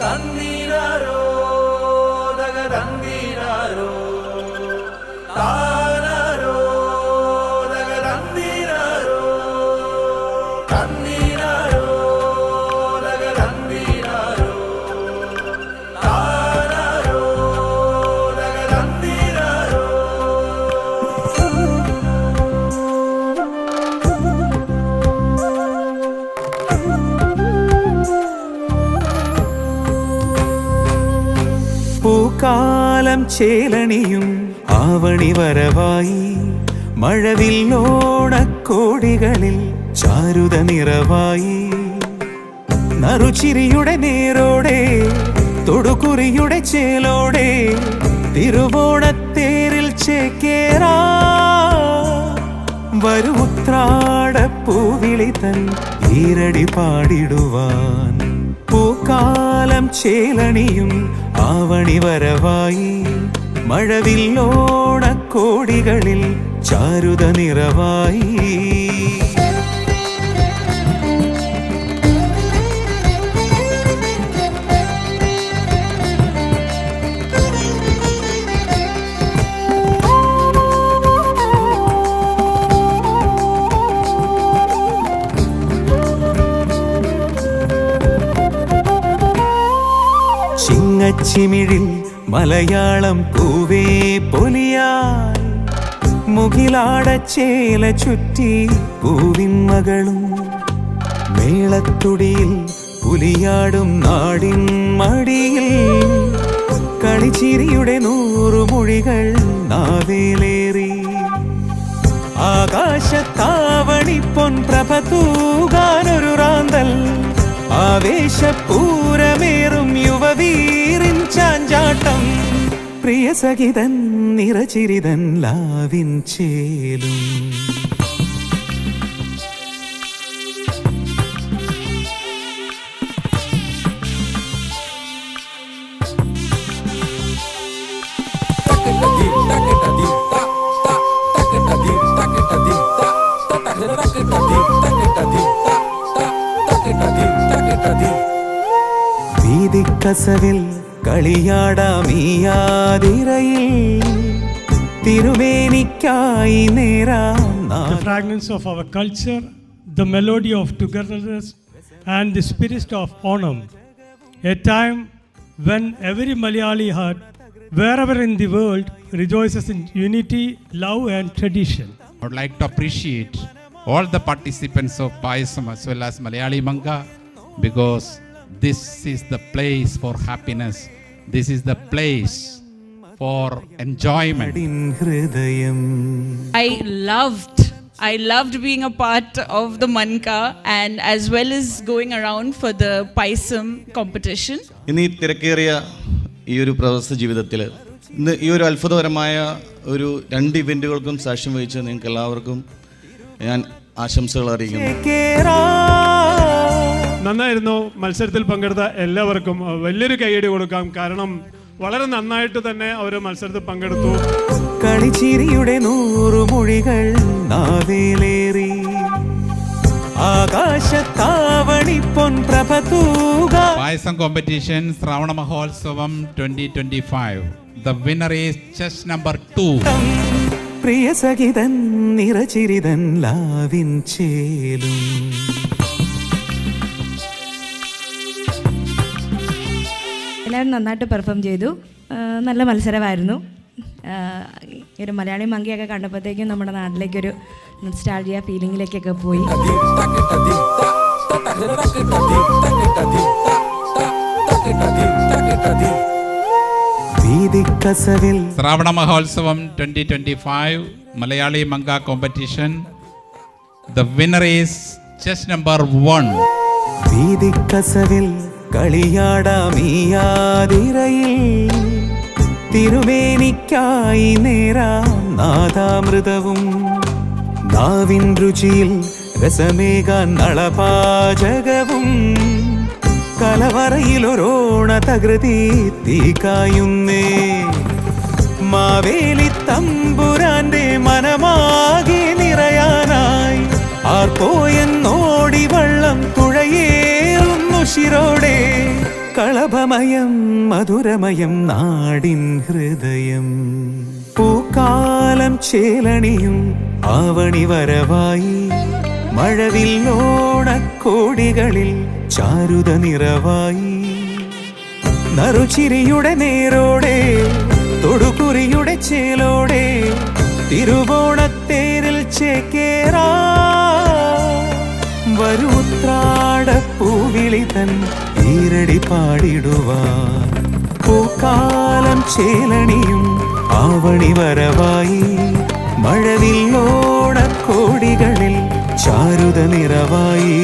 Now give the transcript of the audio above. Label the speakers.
Speaker 1: തന്നിരാരോ ദഗ തന്നിരാരോ താനാരോ ദഗ തന്നിരാരോ തന്നിരാരോ ദഗ തന്നിരാരോ താനാരോ ദഗ തന്നിരാരോ. പൂക്കാലം ചേലണിയും ആവണി വരവായി മഴവില്ലോണക്കോടികളിൽ ചാരുത നിറവായി നറുചിരിയുടെ നേരോടെ തൊടുകുറിയുടെ ചേലോടെ തിരുവോണത്തേരിൽ ചേക്കേറാ വരു ഉത്രാടപ്പൂവിളി തൻ ഈരടി പാടിടുവാൻ. പൂക്കാലം ചേലണിയും ആവണി വരവായി മഴവില്ലോണക്കോടികളിൽ ചാരുത നിറവായി. ചിങ്ങച്ചിമിഴിൽ മലയാളം പൂവേ പൊലിയായി മുകിലാടച്ചേല ചുറ്റി പൂവിൻ മകളും മേളത്തുടിയിൽ പുലിയാടും നാടിൻ മടിയിൽ കളിച്ചിരിയുടെ 100 മൊഴികൾ നാവേലേറി ആകാശത്താവണി പൊൻപ്രഭ തൂകാനൊരു റാന്തൽ ആവേശപൂരമേറും യുവവീറിൻ ചാഞ്ചാട്ടം പ്രിയ സഖിതൻ നിറചിരിതൻ ലാവിൻ ചേലും. വീതിക്കസവിൽ കളിയാടാമീയാതിരയിൽ തിരുവേനിക്കായി നേരാം.
Speaker 2: The fragrance of our culture, the melody of togetherness and the spirit of Onam. A time when every Malayali heart, wherever in the world, rejoices in unity, love and tradition.
Speaker 3: I would like to appreciate all the participants of Payasam as well as Malayali Manga, because this is the place for happiness. This is the place for enjoyment.
Speaker 4: I loved being a part of the Manka and as well as going around for the Paisam competition.
Speaker 5: ഇന്ന് ഈ തിരക്കേറിയ ഈ ഒരു പ്രവാസ ജീവിതത്തിൽ ഇന്ന് ഈ ഒരു അത്ഭുതകരമായ ഒരു 2 ഇവന്റുകൾക്കും സാക്ഷ്യം വഹിച്ച നിങ്ങൾക്ക് എല്ലാവർക്കും ഞാൻ ആശംസകൾ അറിയിക്കുന്നു.
Speaker 2: നന്നായിരുന്നു. മത്സരത്തിൽ പങ്കെടുത്ത എല്ലാവർക്കും വലിയൊരു കൈയടി കൊടുക്കാം. കാരണം വളരെ നന്നായിട്ട് തന്നെ അവർ മത്സരത്തിൽ പങ്കെടുത്തു.
Speaker 1: കളിച്ചിരിയുടെ 100 മൊഴികൾ നാവേലേറി ആകാശത്താവണി പൊൻപ്രഭ തൂകാ.
Speaker 3: Payasam competition Shravana Mahotsavam 2025. The winner is chess number 2.
Speaker 1: പ്രിയ സഖിതൻ നിറചിരിതൻ ലാവിൻ ചേലും.
Speaker 6: എല്ലാവരും നന്നായിട്ട് പെർഫോം ചെയ്തു. നല്ല മത്സരമായിരുന്നു. ഈ ഒരു മലയാളി മങ്കിയൊക്കെ കണ്ടപ്പോഴത്തേക്കും നമ്മുടെ നാട്ടിലേക്കൊരു നൊസ്റ്റാൾജിയ ഫീലിങ്ങിലേക്കൊക്കെ പോയി.
Speaker 3: Shravana Mahotsavam 2025 Malayali Manga competition. The winner is chess number 1.
Speaker 1: വീതിക്കസവിൽ കളിയാടാമീയാതിരയിൽ തിരുവേനിക്കായി നേരാം നാദാമൃതവും നാവിൻ രുചിയിൽ രസമേകാൻ നളപാചകവും കലവറയിലൊരോണ തകൃതി തീക്കായുന്നേ. മാവേലി തമ്പുരാന്റെ മനമാകെ നിറയാനായി ആർപ്പോയെന്നോടി വള്ളം തുഴയേറുന്നു ശിരോടെ കളഭമയം മധുരമയം നാടിൻ ഹൃദയം. പൂക്കാലം ചേലണിയും ആവണി വരവായി, മഴവില്ലോണക്കോടികളിൽ ചാരുത നിറവായി. നറുചിരിയുടെ നേരോടെ തൊടുകുറിയുടെ ചേലോടെ തിരുവോണത്തേരിൽ ചേക്കേറാ. വരൂ ഉത്രാടപ്പൂവിളി തൻ ഈരടി പാടിടുവാൻ. പൂക്കാലം ചേലണിയും ആവണി വരവായി, മഴവില്ലോണക്കോടികളിൽ ചാരുത നിറവായി.